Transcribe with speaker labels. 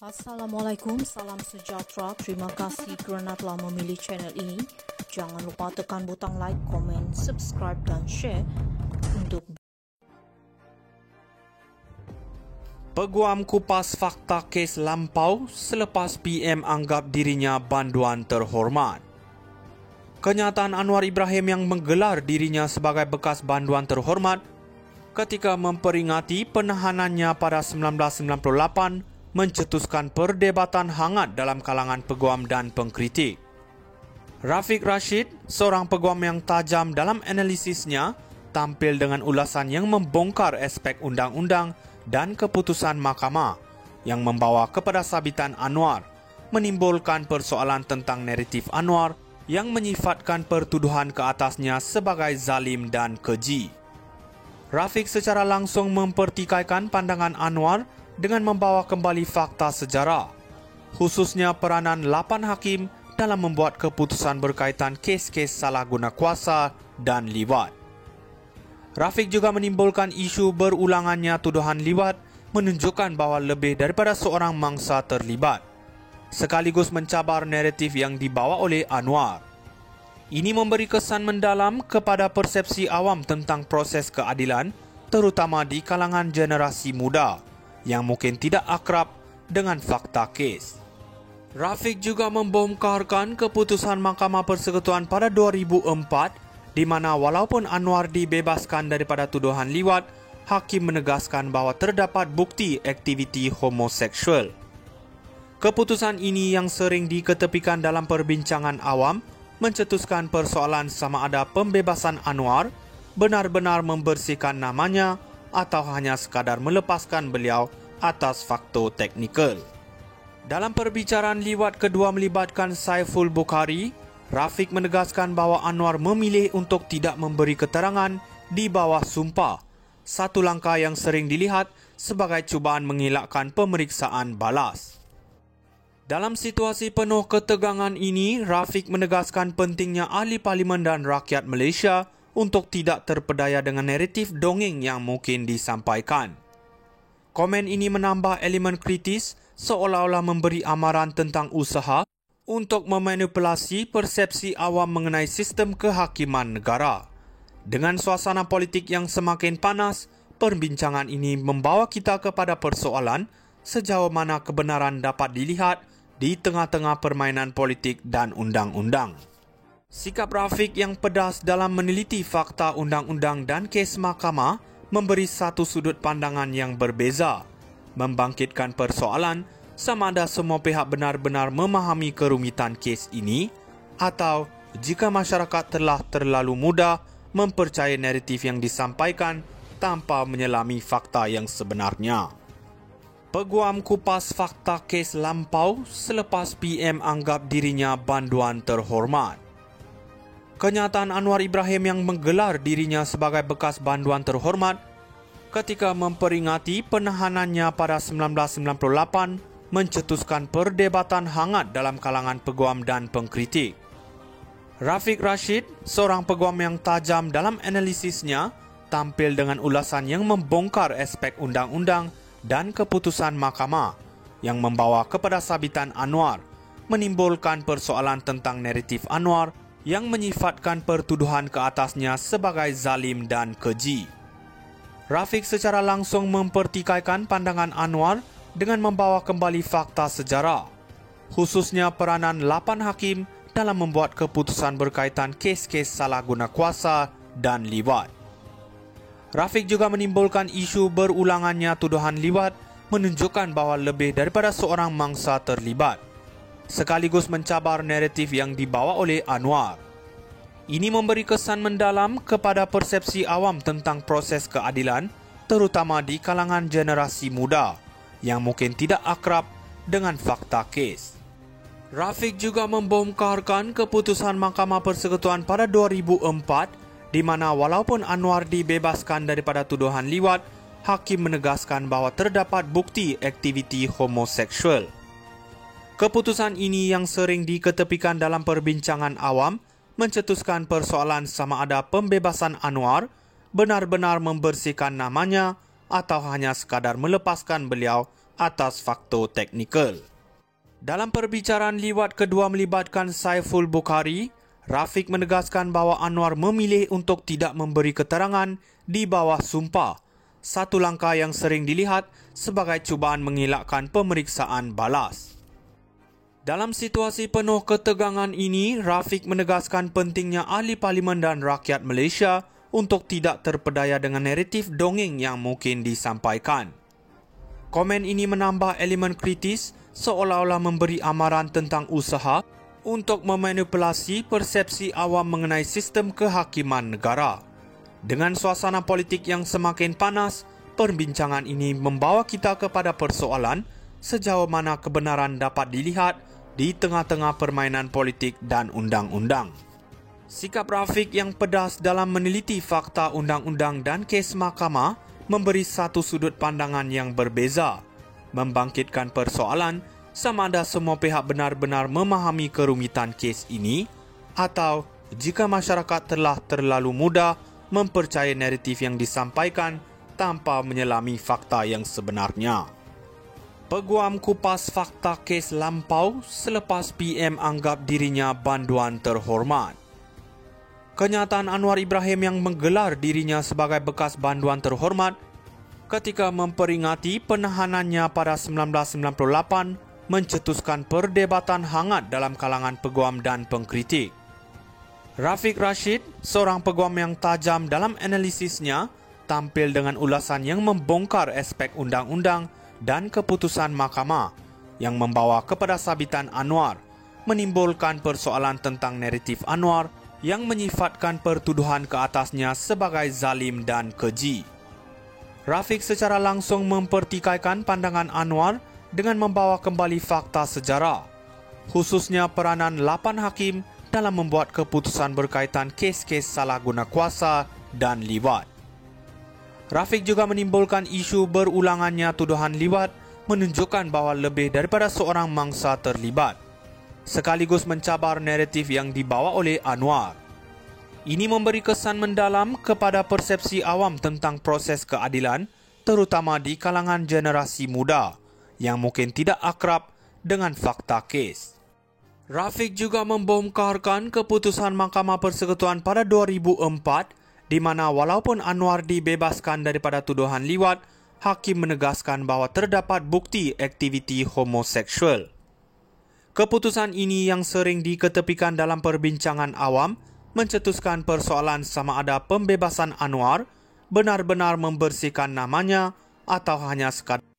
Speaker 1: Assalamualaikum, salam sejahtera. Terima kasih kerana telah memilih channel ini. Jangan lupa tekan butang like, komen, subscribe dan share untuk
Speaker 2: Peguam kupas fakta kes lampau selepas PM anggap dirinya banduan terhormat. Kenyataan Anwar Ibrahim yang menggelar dirinya sebagai bekas banduan terhormat ketika memperingati penahanannya pada 1998 mencetuskan perdebatan hangat dalam kalangan peguam dan pengkritik. Rafiq Rashid, seorang peguam yang tajam dalam analisisnya, tampil dengan ulasan yang membongkar aspek undang-undang dan keputusan mahkamah yang membawa kepada sabitan Anwar, menimbulkan persoalan tentang naratif Anwar yang menyifatkan pertuduhan ke atasnya sebagai zalim dan keji. Rafiq secara langsung mempertikaikan pandangan Anwar dengan membawa kembali fakta sejarah, khususnya peranan 8 hakim dalam membuat keputusan berkaitan kes-kes salah guna kuasa dan liwat. Rafiq juga menimbulkan isu berulangannya tuduhan liwat menunjukkan bahawa lebih daripada seorang mangsa terlibat, sekaligus mencabar naratif yang dibawa oleh Anwar. Ini memberi kesan mendalam kepada persepsi awam tentang proses keadilan, terutama di kalangan generasi muda yang mungkin tidak akrab dengan fakta kes. Rafiq juga membongkarkan keputusan Mahkamah Persekutuan pada 2004 di mana walaupun Anwar dibebaskan daripada tuduhan liwat, hakim menegaskan bahawa terdapat bukti aktiviti homoseksual. Keputusan ini yang sering diketepikan dalam perbincangan awam mencetuskan persoalan sama ada pembebasan Anwar benar-benar membersihkan namanya atau hanya sekadar melepaskan beliau atas faktor teknikal. Dalam perbicaraan liwat kedua melibatkan Saiful Bukhari, Rafiq menegaskan bahawa Anwar memilih untuk tidak memberi keterangan di bawah sumpah, satu langkah yang sering dilihat sebagai cubaan mengelakkan pemeriksaan balas. Dalam situasi penuh ketegangan ini, Rafiq menegaskan pentingnya ahli parlimen dan rakyat Malaysia untuk tidak terpedaya dengan naratif dongeng yang mungkin disampaikan. Komen ini menambah elemen kritis seolah-olah memberi amaran tentang usaha untuk memanipulasi persepsi awam mengenai sistem kehakiman negara. Dengan suasana politik yang semakin panas, perbincangan ini membawa kita kepada persoalan sejauh mana kebenaran dapat dilihat di tengah-tengah permainan politik dan undang-undang. Sikap Rafiq yang pedas dalam meneliti fakta undang-undang dan kes mahkamah memberi satu sudut pandangan yang berbeza, membangkitkan persoalan sama ada semua pihak benar-benar memahami kerumitan kes ini atau jika masyarakat telah terlalu mudah mempercayai naratif yang disampaikan tanpa menyelami fakta yang sebenarnya. Peguam kupas fakta kes lampau selepas PM anggap dirinya banduan terhormat. Kenyataan Anwar Ibrahim yang menggelar dirinya sebagai bekas banduan terhormat ketika memperingati penahanannya pada 1998 mencetuskan perdebatan hangat dalam kalangan peguam dan pengkritik. Rafiq Rashid, seorang peguam yang tajam dalam analisisnya, tampil dengan ulasan yang membongkar aspek undang-undang dan keputusan mahkamah yang membawa kepada sabitan Anwar, menimbulkan persoalan tentang naratif Anwar yang menyifatkan pertuduhan ke atasnya sebagai zalim dan keji. Rafiq secara langsung mempertikaikan pandangan Anwar dengan membawa kembali fakta sejarah, khususnya peranan 8 hakim dalam membuat keputusan berkaitan kes-kes salah guna kuasa dan liwat. Rafiq juga menimbulkan isu berulangannya tuduhan liwat menunjukkan bahawa lebih daripada seorang mangsa terlibat, sekaligus mencabar naratif yang dibawa oleh Anwar. Ini memberi kesan mendalam kepada persepsi awam tentang proses keadilan, terutama di kalangan generasi muda yang mungkin tidak akrab dengan fakta kes. Rafiq juga membongkarkan keputusan Mahkamah Persekutuan pada 2004 di mana walaupun Anwar dibebaskan daripada tuduhan liwat, hakim menegaskan bahawa terdapat bukti aktiviti homoseksual. Keputusan ini yang sering diketepikan dalam perbincangan awam mencetuskan persoalan sama ada pembebasan Anwar benar-benar membersihkan namanya atau hanya sekadar melepaskan beliau atas faktor teknikal. Dalam perbicaraan liwat kedua melibatkan Saiful Bukhari, Rafiq menegaskan bahawa Anwar memilih untuk tidak memberi keterangan di bawah sumpah, satu langkah yang sering dilihat sebagai cubaan mengelakkan pemeriksaan balas. Dalam situasi penuh ketegangan ini, Rafiq menegaskan pentingnya ahli parlimen dan rakyat Malaysia untuk tidak terpedaya dengan naratif dongeng yang mungkin disampaikan. Komen ini menambah elemen kritis seolah-olah memberi amaran tentang usaha untuk memanipulasi persepsi awam mengenai sistem kehakiman negara. Dengan suasana politik yang semakin panas, perbincangan ini membawa kita kepada persoalan sejauh mana kebenaran dapat dilihat di tengah-tengah permainan politik dan undang-undang. Sikap Rafiq yang pedas dalam meneliti fakta undang-undang dan kes mahkamah memberi satu sudut pandangan yang berbeza, membangkitkan persoalan sama ada semua pihak benar-benar memahami kerumitan kes ini atau jika masyarakat telah terlalu mudah mempercayai naratif yang disampaikan tanpa menyelami fakta yang sebenarnya. Peguam kupas fakta kes lampau selepas PM anggap dirinya banduan terhormat. Kenyataan Anwar Ibrahim yang menggelar dirinya sebagai bekas banduan terhormat ketika memperingati penahanannya pada 1998 mencetuskan perdebatan hangat dalam kalangan peguam dan pengkritik. Rafiq Rashid, seorang peguam yang tajam dalam analisisnya, tampil dengan ulasan yang membongkar aspek undang-undang dan keputusan mahkamah yang membawa kepada sabitan Anwar, menimbulkan persoalan tentang naratif Anwar yang menyifatkan pertuduhan ke atasnya sebagai zalim dan keji. Rafiq secara langsung mempertikaikan pandangan Anwar dengan membawa kembali fakta sejarah, khususnya peranan 8 hakim dalam membuat keputusan berkaitan kes-kes salah guna kuasa dan liwat. Rafiq juga menimbulkan isu berulangannya tuduhan liwat menunjukkan bahawa lebih daripada seorang mangsa terlibat, sekaligus mencabar naratif yang dibawa oleh Anwar. Ini memberi kesan mendalam kepada persepsi awam tentang proses keadilan, terutama di kalangan generasi muda yang mungkin tidak akrab dengan fakta kes. Rafiq juga membongkarkan keputusan Mahkamah Persekutuan pada 2004 di mana walaupun Anwar dibebaskan daripada tuduhan liwat, hakim menegaskan bahawa terdapat bukti aktiviti homoseksual. Keputusan ini yang sering diketepikan dalam perbincangan awam mencetuskan persoalan sama ada pembebasan Anwar benar-benar membersihkan namanya atau hanya sekadar